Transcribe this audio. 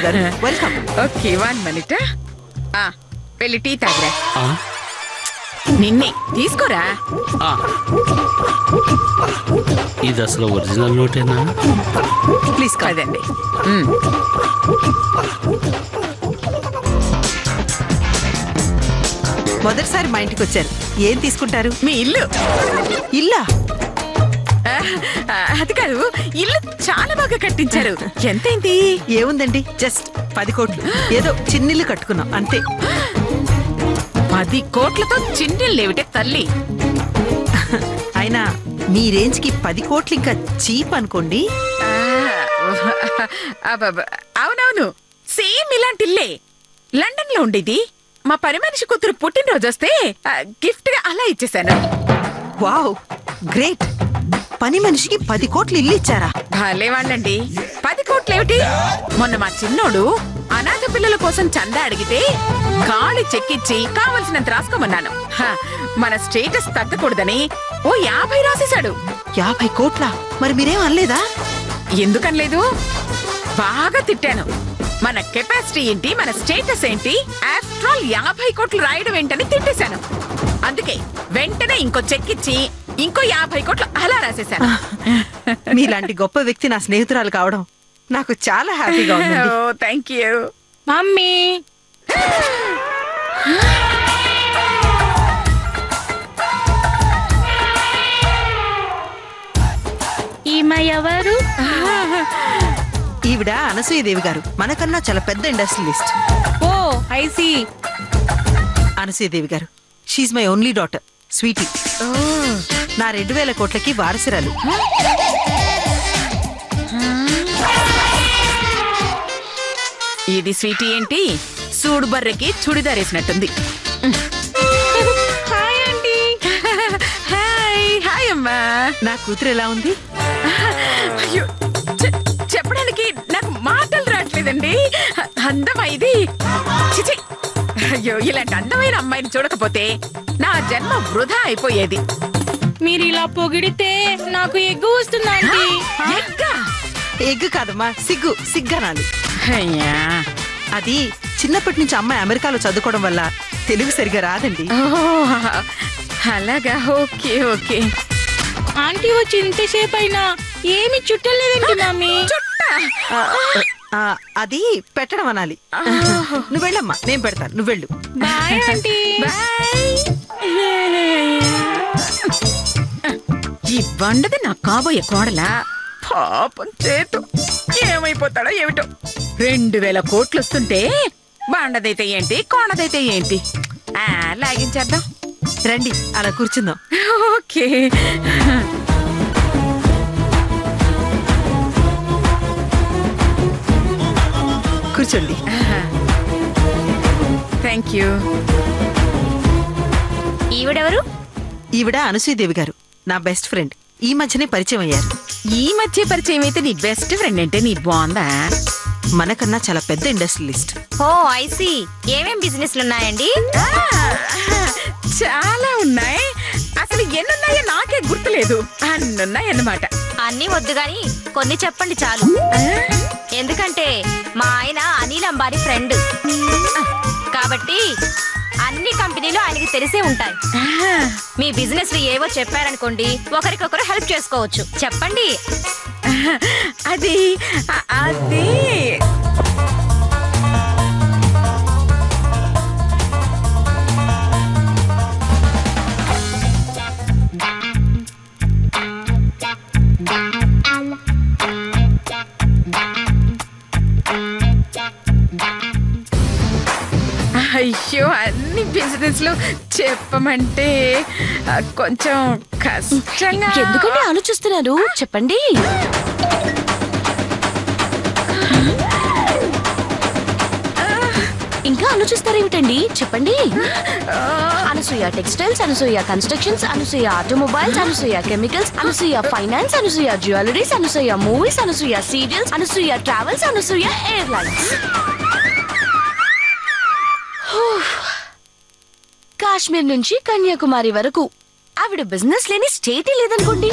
గారు welcome. Okay 1 minute. వెళ్ళి tea తాగరా. నిన్నే తీసుకోరా. ఇది అసలు ఒరిజినల్ నోటేనా? ప్లీజ్ కాదండి. మొదటిసారి మా ఇంటికి వచ్చారు. ఏం తీసుకుంటారు? మీ ఇల్లు. ఇల్లా? అది కాదు, ఇల్లు చాలా బాగా కట్టించారు. ఎంతైంది? ఏముందండి, జస్ట్ 10 కోట్లు. ఏదో చిన్నిల్లు కట్టుకున్నాం అంతే. 10 కోట్లతో చిన్నిల్లేవిటే తల్లి. అయినా మీ రేంజ్ కి 10 కోట్లు ఇంకా చీప్ అనుకోండి. అవునవును, సేమ్ ఇలాంటి ఇల్లే లండన్ లో ఉండేది. మా పని మనిషి కూతురు పుట్టినరోజు వస్తే గిఫ్ట్ గా అలా ఇచ్చేసాను. Wow, great. పని మనిషికి 10 కోట్లు ఇల్లు ఇచ్చారా? భలే వాళ్ళండి. 10 కోట్లు ఏమిటి, మొన్న మా చిన్నోడు అనాథ పిల్లల కోసం చందా అడిగితే గాలి చెక్కిచ్చి కావలసినంత రాసుకోమన్నాను. మన స్టేటస్ తగ్గకూడదని ఓ 50 రాసేశాడు. 50 కోట్ల? మరి మీరేం అనలేదా? ఎందుకనలేదు, బాగా తిట్టాను. మన కెపాసిటీ ఏంటి, మన స్టేటస్ ఏంటి, ఆఫ్టర్ ఆల్ 50 కోట్లు రాయడం ఏంటని తిట్టేశాను. అందుకే వెంటనే ఇంకో చెక్కిచ్చి ఇంకో 50 కోట్లు అలా రాసేశాను. మీలాంటి గొప్ప వ్యక్తి నా స్నేహితురాలు కావడం నాకు చాలా హ్యాపీగా ఉంది. Thank you mummy. ఈమె ఎవరు? ఈవిడ అనసూయదేవి గారు, మనకన్నా చాలా పెద్ద industrialist. Oh I see. Anasuyadevi గారు, she's my only daughter Sweety. నా 2000 కోట్లకి వారసురాలు. ఇది స్వీటీ ఏంటి, సూడు బర్రెకి చుడిదారేసినట్టుంది. Hi aunty. హాయ్ అమ్మా. నా కూతురు ఎలా ఉంది? అయ్యో, చెప్పడానికి నాకు మాటలు రావట్లేదండి. అందమా ఇది? చిచి, అయ్యో, ఇలాంటి అందమైన అమ్మాయిని చూడకపోతే నా జన్మ వృధా అయిపోయేది. మీరు ఇలా పొగిడితే నాకు ఎగ్గు వస్తుందా ఆంటీ? ఎగ్గా? ఎగ్గు కాదమ్మా, సిగ్గనాలి. అయ్యా, అది చిన్నప్పటి నుంచి అమ్మాయి అమెరికాలో చదువుకోవడం వల్ల తెలుగు సరిగా రాదండి. అలాగా, ఓకే ఓకే. ఆంటీ వచ్చి ఇంతసేపు అయినా ఏమి చుట్టలేదండి మమ్మీ. అది పెట్టడం అనాలి. నువ్వు వెళ్ళమ్మా, నేను పెడతాను, నువ్వు వెళ్ళు. Bye aunty. ఈ బండది నా కాబోయే కోడలా. పాపం చేతు ఏమైపోతాడో ఏమిటో. 2000 కోట్లు వస్తుంటే బండదైతే ఏంటి, కోడదైతే ఏంటి. లాగించేద్దాం రండి, అలా కూర్చుందాం. ఓకే. కూర్చోండి. Thank you. ఈవిడెవరు? ఈవిడ అనసూయదేవి గారు, నా బెస్ట్ ఫ్రెండ్. ఈ మధ్యనే పరిచయం అయ్యారు. ఈ మధ్య పరిచయం అయితే నీ బెస్ట్ ఫ్రెండ్ అంటే నీ బాగుందా? మనకన్నా చాలా పెద్ద ఇండస్ట్రియలిస్ట్. Oh I see. ఏమేం బిజినెస్లు ఉన్నాయండి? చాలా ఉన్నాయి. అసలు ఎన్నున్నాయో నాకే గుర్తులేదు. అన్నున్నాయన్నమాట. అన్నీ వద్దు గాని కొన్ని చెప్పండి చాలు. ఎందుకంటే మా ఆయన అనిల్ అంబానీ ఫ్రెండ్ కాబట్టి అన్ని కంపెనీలు ఆయనకి తెలిసే ఉంటాయి. మీ బిజినెస్ ఏవో చెప్పారనుకోండి, ఒకరికొకరు హెల్ప్ చేసుకోవచ్చు. చెప్పండి. అది అది అయ్యో, అన్ని బిజినెస్ లో చెప్పమంటే కొంచెం కష్టంగా. ఎందుకంటే ఆలోచిస్తున్నారు, చెప్పండి. ఇంకా ఆలోచిస్తారేమిటండి, చెప్పండి. Anasuya textiles, Anasuya constructions, Anasuya automobiles, Anasuya chemicals, Anasuya finance, Anasuya jewelleries, Anasuya movies, Anasuya serials, Anasuya travels, Anasuya airlines. Kashmir నుంచి కన్యాకుమారి వరకు ఆవిడ బిజినెస్ లేని స్టేటే లేదనుకోండి.